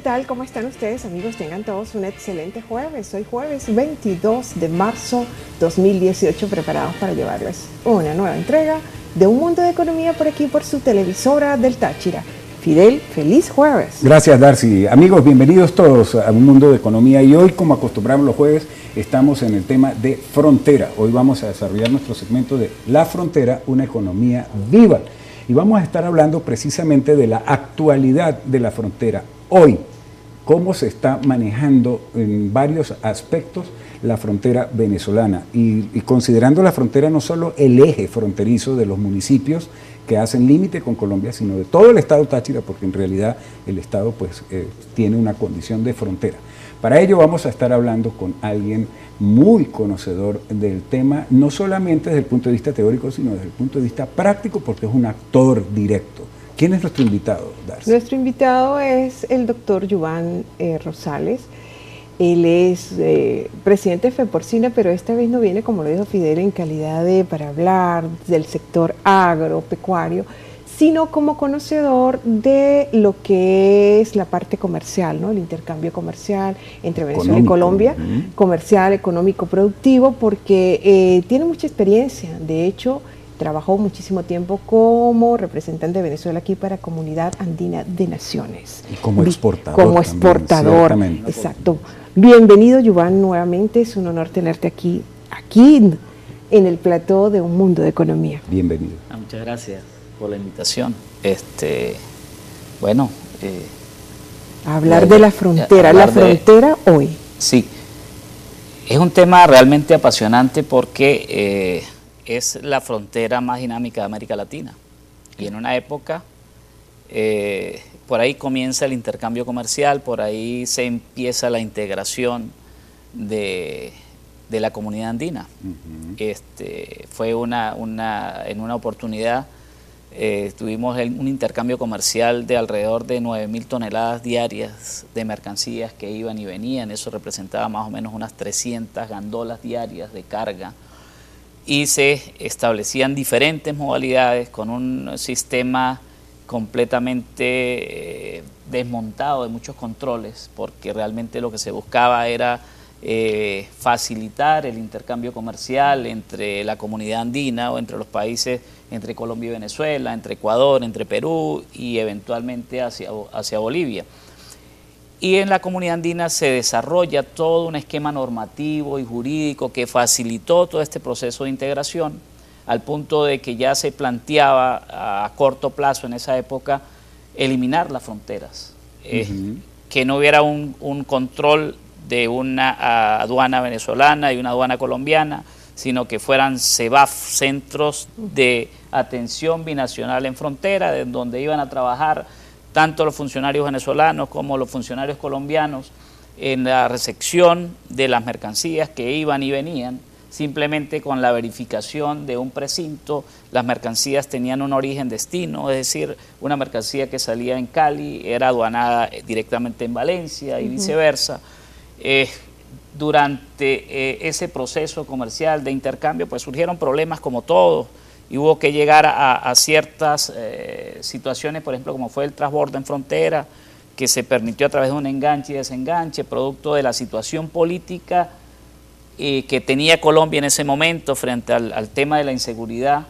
tal? ¿Cómo están ustedes, amigos? Tengan todos un excelente jueves. Hoy jueves 22 de marzo 2018, preparados para llevarles una nueva entrega de Un Mundo de Economía por aquí, por su televisora del Táchira. Fidel, feliz jueves. Gracias, Darcy. Amigos, bienvenidos todos a Un Mundo de Economía. Y hoy, como acostumbramos los jueves, estamos en el tema de frontera. Hoy vamos a desarrollar nuestro segmento de La Frontera, una economía viva. Y vamos a estar hablando precisamente de la actualidad de la frontera. Hoy, cómo se está manejando en varios aspectos la frontera venezolana. Y considerando la frontera no solo el eje fronterizo de los municipios que hacen límite con Colombia, sino de todo el estado Táchira, porque en realidad el estado tiene una condición de frontera. Para ello vamos a estar hablando con alguien muy conocedor del tema, no solamente desde el punto de vista teórico, sino desde el punto de vista práctico, porque es un actor directo. ¿Quién es nuestro invitado, Darcy? Nuestro invitado es el doctor Yuvan Rosales. Él es presidente de FEPORCINA, pero esta vez no viene, como lo dijo Fidel, en calidad para hablar del sector agropecuario, sino como conocedor de lo que es la parte comercial, ¿no? El intercambio comercial entre Venezuela y Colombia, comercial, económico, productivo, porque tiene mucha experiencia. De hecho, trabajó muchísimo tiempo como representante de Venezuela aquí para Comunidad Andina de Naciones. Y como exportador. Como exportador, exacto. Bienvenido, Yuvan, nuevamente. Es un honor tenerte aquí en el plató de Un Mundo de Economía. Bienvenido. Muchas gracias por la invitación. Hablar de la frontera, la frontera hoy. Sí, es un tema realmente apasionante porque es la frontera más dinámica de América Latina. Y en una época, por ahí comienza el intercambio comercial, por ahí se empieza la integración de la comunidad andina. Fue en una oportunidad, tuvimos un intercambio comercial de alrededor de 9.000 toneladas diarias de mercancías que iban y venían. Eso representaba más o menos unas 300 gandolas diarias de carga. Y se establecían diferentes modalidades con un sistema completamente desmontado de muchos controles, porque realmente lo que se buscaba era facilitar el intercambio comercial entre la comunidad andina o entre los países, entre Colombia y Venezuela, entre Ecuador, entre Perú y eventualmente hacia Bolivia. Y en la comunidad andina se desarrolla todo un esquema normativo y jurídico que facilitó todo este proceso de integración, al punto de que ya se planteaba a corto plazo en esa época eliminar las fronteras, que no hubiera un control de una aduana venezolana y una aduana colombiana, sino que fueran CEBAF, centros de atención binacional en frontera, de donde iban a trabajar tanto los funcionarios venezolanos como los funcionarios colombianos en la recepción de las mercancías que iban y venían. Simplemente con la verificación de un precinto, las mercancías tenían un origen-destino, es decir, una mercancía que salía en Cali era aduanada directamente en Valencia y viceversa. Durante ese proceso comercial de intercambio, pues surgieron problemas como todos, y hubo que llegar a ciertas situaciones, por ejemplo, como fue el transbordo en frontera, que se permitió a través de un enganche y desenganche, producto de la situación política que tenía Colombia en ese momento frente al tema de la inseguridad,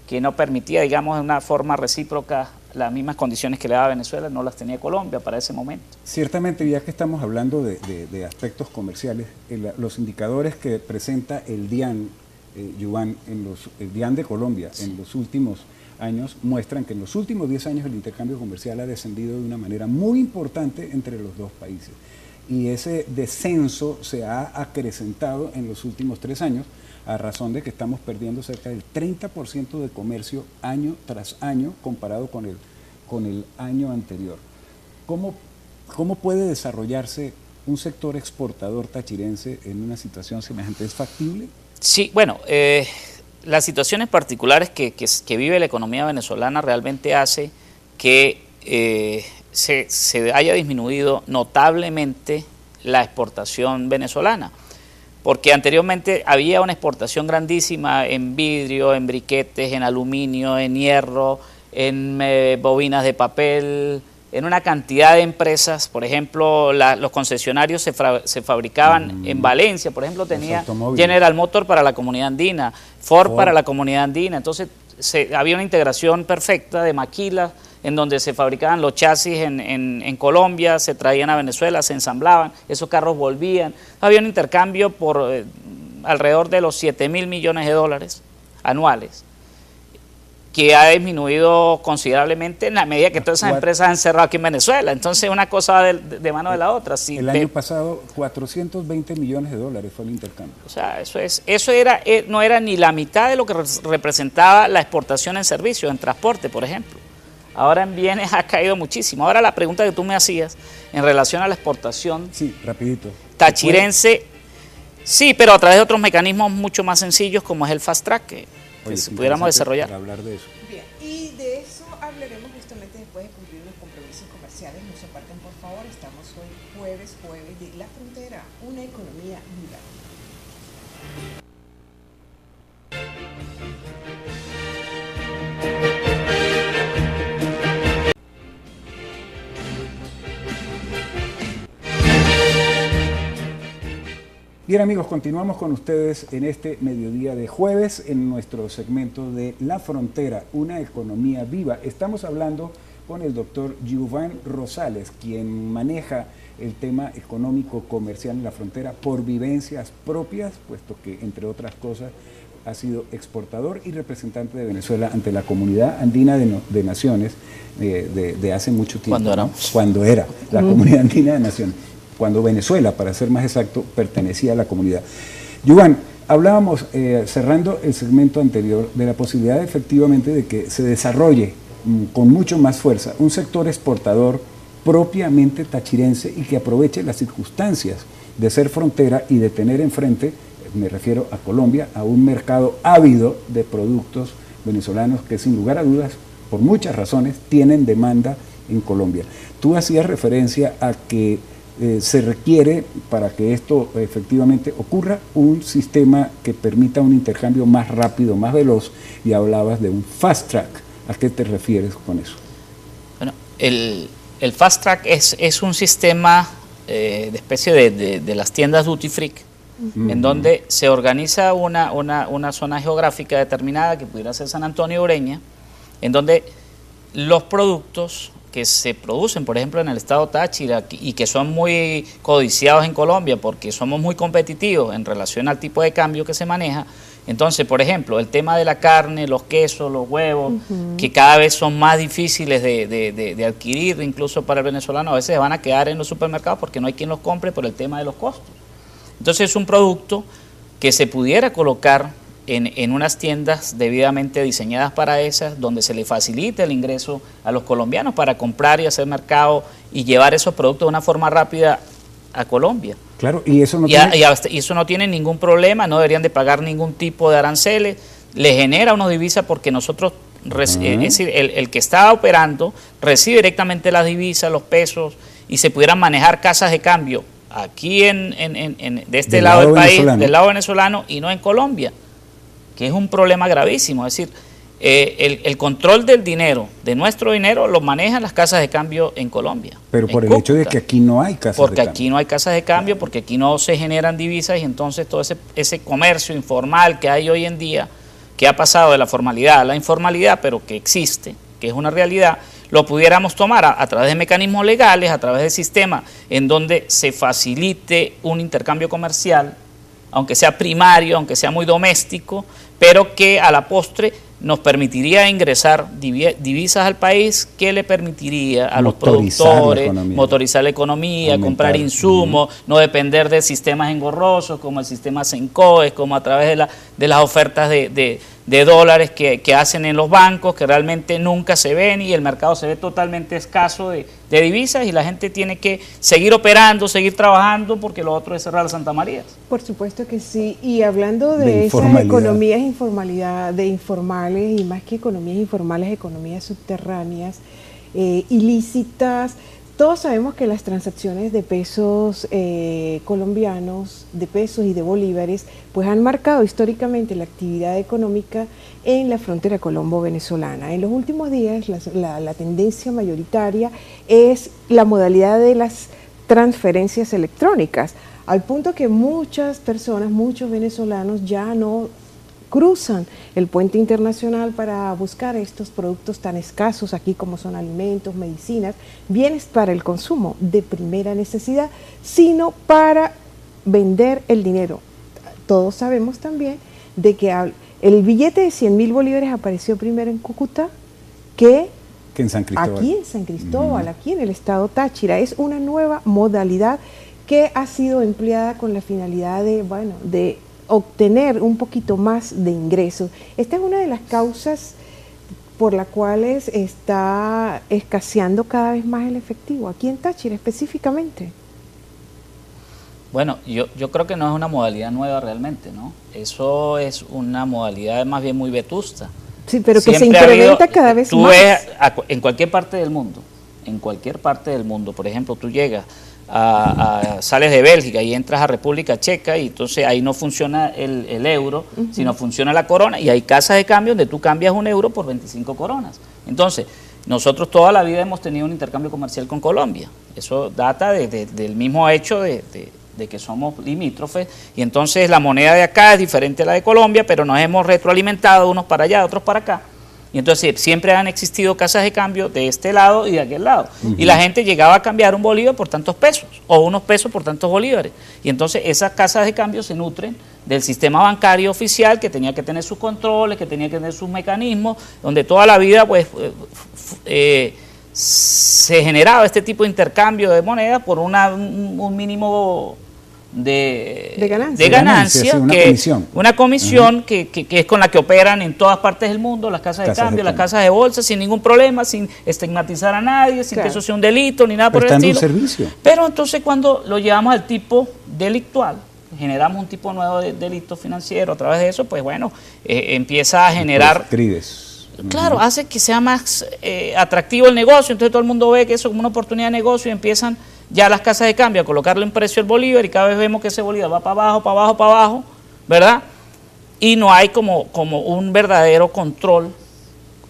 que no permitía, digamos, de una forma recíproca las mismas condiciones que le daba Venezuela, no las tenía Colombia para ese momento. Ciertamente, ya que estamos hablando de aspectos comerciales, los indicadores que presenta el DIAN, Yuvan, el DIAN de Colombia, sí, en los últimos años, muestran que en los últimos 10 años el intercambio comercial ha descendido de una manera muy importante entre los dos países. Y ese descenso se ha acrecentado en los últimos 3 años, a razón de que estamos perdiendo cerca del 30% de comercio año tras año comparado con el año anterior. ¿Cómo puede desarrollarse un sector exportador tachirense en una situación semejante? ¿Es factible? Sí, bueno, las situaciones particulares que vive la economía venezolana realmente hace que se haya disminuido notablemente la exportación venezolana, porque anteriormente había una exportación grandísima en vidrio, en briquetes, en aluminio, en hierro, en bobinas de papel, en una cantidad de empresas. Por ejemplo, los concesionarios se fabricaban en Valencia, por ejemplo, tenía General Motors para la comunidad andina, Ford para la comunidad andina. Entonces había una integración perfecta de maquilas en donde se fabricaban los chasis en Colombia, se traían a Venezuela, se ensamblaban, esos carros volvían. Había un intercambio por alrededor de los 7.000 millones de dólares anuales, que ha disminuido considerablemente en la medida que todas esas empresas han cerrado aquí en Venezuela. Entonces una cosa va de mano de la otra. Si el año pasado 420 millones de dólares fue el intercambio. O sea, no era ni la mitad de lo que representaba la exportación en servicios, en transporte, por ejemplo. Ahora en bienes ha caído muchísimo. Ahora la pregunta que tú me hacías en relación a la exportación. Sí, rapidito. Tachirense, sí, pero a través de otros mecanismos mucho más sencillos como es el fast track, que pudiéramos desarrollar. Para hablar de eso. Bien, y de eso hablaremos justamente después de cumplir los compromisos comerciales. No se aparten, por favor. Estamos hoy jueves de La Frontera, una economía viva. Bien amigos, continuamos con ustedes en este mediodía de jueves en nuestro segmento de La Frontera, una economía viva. Estamos hablando con el doctor Giovanni Rosales, quien maneja el tema económico comercial en la frontera por vivencias propias, puesto que entre otras cosas ha sido exportador y representante de Venezuela ante la Comunidad Andina de Naciones de hace mucho tiempo. Cuando era la Comunidad Andina de Naciones. Cuando Venezuela, para ser más exacto, pertenecía a la comunidad. Giovanni, hablábamos, cerrando el segmento anterior, de la posibilidad efectivamente de que se desarrolle con mucho más fuerza un sector exportador propiamente tachirense y que aproveche las circunstancias de ser frontera y de tener enfrente, me refiero a Colombia, a un mercado ávido de productos venezolanos que sin lugar a dudas, por muchas razones, tienen demanda en Colombia. Tú hacías referencia a que se requiere, para que esto efectivamente ocurra, un sistema que permita un intercambio más rápido, más veloz, y hablabas de un fast track. ¿A qué te refieres con eso? Bueno, el fast track es un sistema de especie de las tiendas duty free, en donde se organiza una zona geográfica determinada, que pudiera ser San Antonio Ureña, en donde los productos que se producen, por ejemplo, en el estado Táchira y que son muy codiciados en Colombia porque somos muy competitivos en relación al tipo de cambio que se maneja. Entonces, por ejemplo, el tema de la carne, los quesos, los huevos, que cada vez son más difíciles de adquirir, incluso para el venezolano, a veces van a quedar en los supermercados porque no hay quien los compre por el tema de los costos. Entonces es un producto que se pudiera colocar en unas tiendas debidamente diseñadas para esas, donde se le facilite el ingreso a los colombianos para comprar y hacer mercado y llevar esos productos de una forma rápida a Colombia. Claro, y eso no y eso no tiene ningún problema, no deberían de pagar ningún tipo de aranceles, le genera una divisa porque nosotros, es decir, el que está operando recibe directamente las divisas, los pesos, y se pudieran manejar casas de cambio aquí de este lado del país, del lado venezolano, y no en Colombia, que es un problema gravísimo. Es decir, el control del dinero, de nuestro dinero, lo manejan las casas de cambio en Colombia. Pero por el hecho de que aquí no hay casas de cambio. Porque aquí no hay casas de cambio, porque aquí no se generan divisas, y entonces todo ese comercio informal que hay hoy en día, que ha pasado de la formalidad a la informalidad, pero que existe, que es una realidad, lo pudiéramos tomar a través de mecanismos legales, a través de sistemas en donde se facilite un intercambio comercial, aunque sea primario, aunque sea muy doméstico, pero que a la postre nos permitiría ingresar divisas al país, que le permitiría a los productores motorizar la economía, comprar insumos, no depender de sistemas engorrosos como el sistema Sencoes, como a través de las ofertas de dólares que hacen en los bancos, que realmente nunca se ven, y el mercado se ve totalmente escaso de divisas, y la gente tiene que seguir operando, seguir trabajando, porque lo otro es cerrar Santa María. Por supuesto que sí. Y hablando de esas economías informales, y más que economías informales, economías subterráneas, ilícitas, Todos sabemos que las transacciones de pesos colombianos, de pesos y de bolívares, pues han marcado históricamente la actividad económica en la frontera colombo-venezolana. En los últimos días la tendencia mayoritaria es la modalidad de las transferencias electrónicas, al punto que muchas personas, muchos venezolanos ya no cruzan el puente internacional para buscar estos productos tan escasos aquí como son alimentos, medicinas, bienes para el consumo de primera necesidad, sino para vender el dinero. Todos sabemos también de que el billete de 100.000 bolívares apareció primero en Cúcuta que en San Cristóbal. Aquí en San Cristóbal, aquí en el estado Táchira. Es una nueva modalidad que ha sido empleada con la finalidad de obtener un poquito más de ingresos. Esta es una de las causas por las cuales está escaseando cada vez más el efectivo, aquí en Táchira específicamente. Bueno, yo creo que no es una modalidad nueva realmente, ¿no? Eso es una modalidad más bien muy vetusta. Sí, pero que Siempre se incrementa cada vez más. Tú ves en cualquier parte del mundo, por ejemplo, tú llegas sales de Bélgica y entras a República Checa y entonces ahí no funciona el euro, sino funciona la corona, y hay casas de cambio donde tú cambias un euro por 25 coronas. Entonces, nosotros toda la vida hemos tenido un intercambio comercial con Colombia. Eso data del mismo hecho de que somos limítrofes, y entonces la moneda de acá es diferente a la de Colombia, pero nos hemos retroalimentado unos para allá, otros para acá. Y entonces siempre han existido casas de cambio de este lado y de aquel lado. Y la gente llegaba a cambiar un bolívar por tantos pesos, o unos pesos por tantos bolívares. Y entonces esas casas de cambio se nutren del sistema bancario oficial, que tenía que tener sus controles, que tenía que tener sus mecanismos, donde toda la vida pues se generaba este tipo de intercambio de moneda por un mínimo de ganancia, una comisión que es con la que operan en todas partes del mundo las casas de cambio, las casas de bolsa, sin ningún problema, sin estigmatizar a nadie, sin que eso sea un delito ni nada por el estilo. Pero entonces cuando lo llevamos al tipo delictual, generamos un tipo nuevo de delito financiero, a través de eso, pues bueno, empieza a generar... Claro, hace que sea más atractivo el negocio, entonces todo el mundo ve que eso es como una oportunidad de negocio y empiezan ya las casas de cambio a colocarle un precio al bolívar, y cada vez vemos que ese bolívar va para abajo, para abajo, para abajo, ¿verdad? Y no hay como un verdadero control,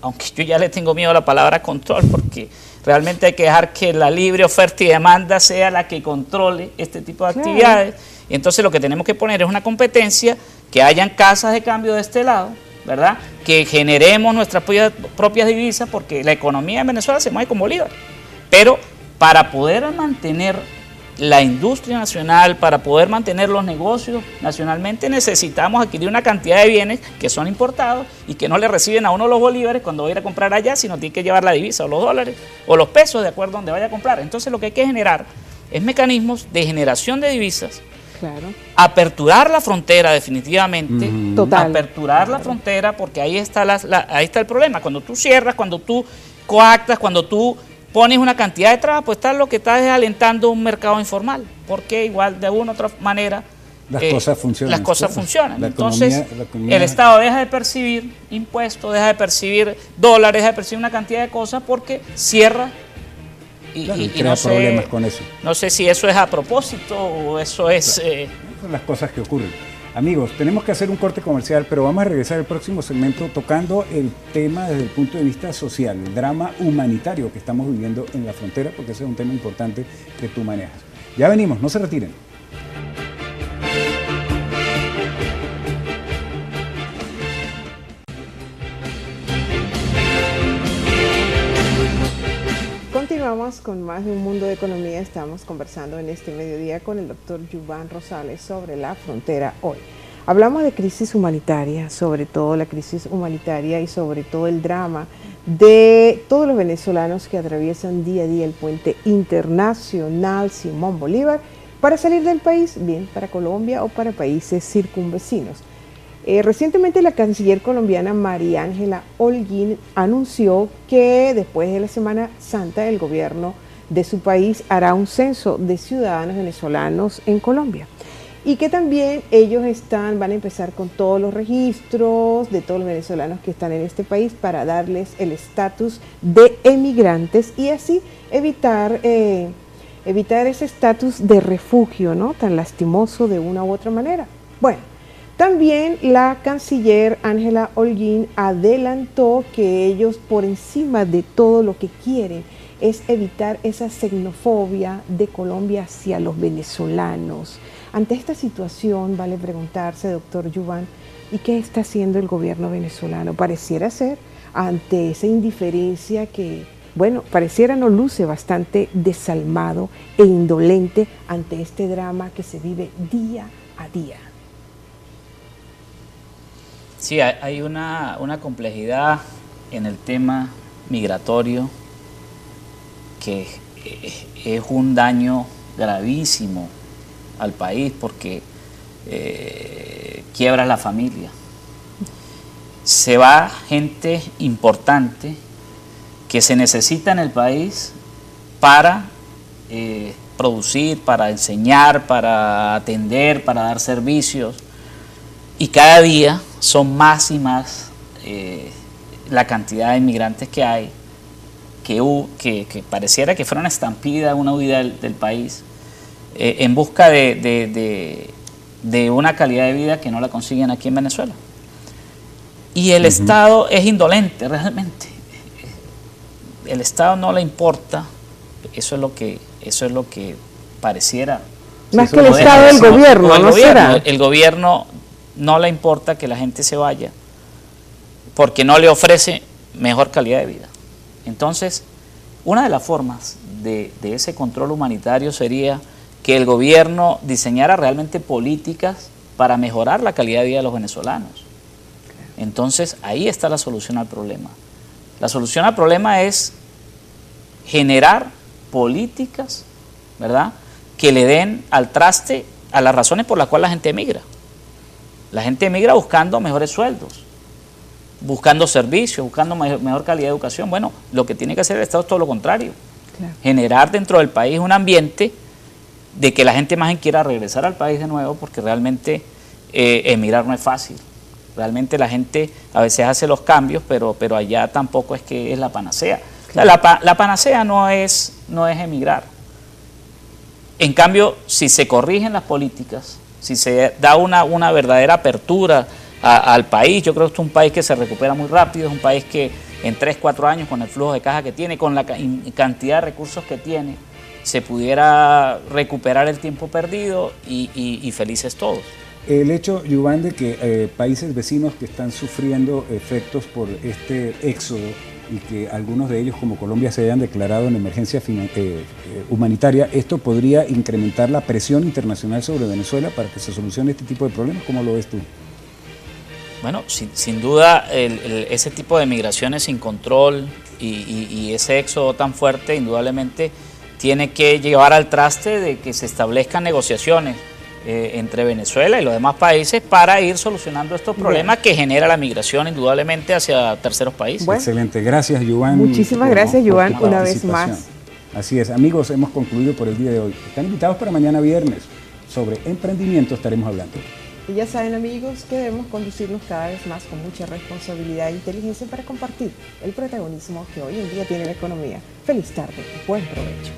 aunque yo ya le tengo miedo a la palabra control, porque realmente hay que dejar que la libre oferta y demanda sea la que controle este tipo de actividades. Y entonces lo que tenemos que poner es una competencia, que hayan casas de cambio de este lado, ¿verdad? Que generemos nuestras propias divisas, porque la economía en Venezuela se mueve con bolívar. Pero para poder mantener la industria nacional, para poder mantener los negocios nacionalmente, necesitamos adquirir una cantidad de bienes que son importados y que no le reciben a uno los bolívares cuando va a ir a comprar allá, sino tiene que llevar la divisa o los dólares o los pesos, de acuerdo a donde vaya a comprar. Entonces lo que hay que generar es mecanismos de generación de divisas. Claro. Aperturar la frontera definitivamente, aperturar la frontera, porque ahí está ahí está el problema. Cuando tú cierras, cuando tú coactas, cuando tú pones una cantidad de trabas, pues lo que estás es alentando un mercado informal, porque igual de una u otra manera las cosas funcionan. Entonces el Estado deja de percibir impuestos, deja de percibir dólares, deja de percibir una cantidad de cosas porque cierra. Y crea no problemas con eso. No sé si eso es a propósito o eso es... Son las cosas que ocurren. Amigos, tenemos que hacer un corte comercial, pero vamos a regresar al próximo segmento tocando el tema desde el punto de vista social, el drama humanitario que estamos viviendo en la frontera, porque ese es un tema importante que tú manejas. Ya venimos, no se retiren. Continuamos con más de Un Mundo de Economía. Estamos conversando en este mediodía con el doctor Yuvan Rosales sobre la frontera hoy. Hablamos de crisis humanitaria, sobre todo la crisis humanitaria y sobre todo el drama de todos los venezolanos que atraviesan día a día el puente internacional Simón Bolívar para salir del país, bien para Colombia o para países circunvecinos. Recientemente la canciller colombiana María Ángela Holguín anunció que después de la Semana Santa el gobierno de su país hará un censo de ciudadanos venezolanos en Colombia. y que también ellos van a empezar con todos los registros de todos los venezolanos que están en este país para darles el estatus de emigrantes y así evitar ese estatus de refugio, ¿no?, tan lastimoso de una u otra manera. Bueno, también la canciller Ángela Holguín adelantó que ellos, por encima de todo, lo que quieren es evitar esa xenofobia de Colombia hacia los venezolanos. Ante esta situación, vale preguntarse, doctor Yuvan, ¿y qué está haciendo el gobierno venezolano? Pareciera ser, ante esa indiferencia que, bueno, pareciera no luce bastante desalmado e indolente ante este drama que se vive día a día. Sí, hay una complejidad en el tema migratorio que es un daño gravísimo al país porque quiebra la familia. Se va gente importante que se necesita en el país para producir, para enseñar, para atender, para dar servicios, y cada día son más y más la cantidad de inmigrantes que hay, que pareciera que fuera una estampida, una huida del país, en busca de una calidad de vida que no la consiguen aquí en Venezuela. Y el Estado es indolente realmente. El Estado no le importa, eso es lo que pareciera. Más que el Estado, el gobierno, ¿no será? El gobierno no le importa que la gente se vaya porque no le ofrece mejor calidad de vida. Entonces, una de las formas de ese control humanitario sería que el gobierno diseñara realmente políticas para mejorar la calidad de vida de los venezolanos. Entonces, ahí está la solución al problema. La solución al problema es generar políticas, ¿verdad?, que le den al traste a las razones por las cuales la gente emigra. La gente emigra buscando mejores sueldos, buscando servicios, buscando mejor calidad de educación. Bueno, lo que tiene que hacer el Estado es todo lo contrario. Claro. Generar dentro del país un ambiente de que la gente más bien quiera regresar al país de nuevo, porque realmente emigrar no es fácil. Realmente la gente a veces hace los cambios, pero allá tampoco es que es la panacea. Claro. O sea, la panacea no es emigrar. En cambio, si se corrigen las políticas, si se da una verdadera apertura al país, yo creo que es un país que se recupera muy rápido, es un país que en 3, 4 años, con el flujo de caja que tiene, con la cantidad de recursos que tiene, se pudiera recuperar el tiempo perdido y felices todos. El hecho, Yuvan, de que países vecinos que están sufriendo efectos por este éxodo y que algunos de ellos, como Colombia, se hayan declarado en emergencia humanitaria, ¿esto podría incrementar la presión internacional sobre Venezuela para que se solucione este tipo de problemas? ¿Cómo lo ves tú? Bueno, sin duda, ese tipo de migraciones sin control y ese éxodo tan fuerte, indudablemente, tiene que llevar al traste de que se establezcan negociaciones entre Venezuela y los demás países para ir solucionando estos problemas que genera la migración indudablemente hacia terceros países. Bueno. Excelente, gracias, Yuvan. Muchísimas gracias, Yuvan, una vez más. Así es, amigos, hemos concluido por el día de hoy. Están invitados para mañana viernes. Sobre emprendimiento estaremos hablando. Y ya saben, amigos, que debemos conducirnos cada vez más con mucha responsabilidad e inteligencia para compartir el protagonismo que hoy en día tiene la economía. Feliz tarde, buen provecho.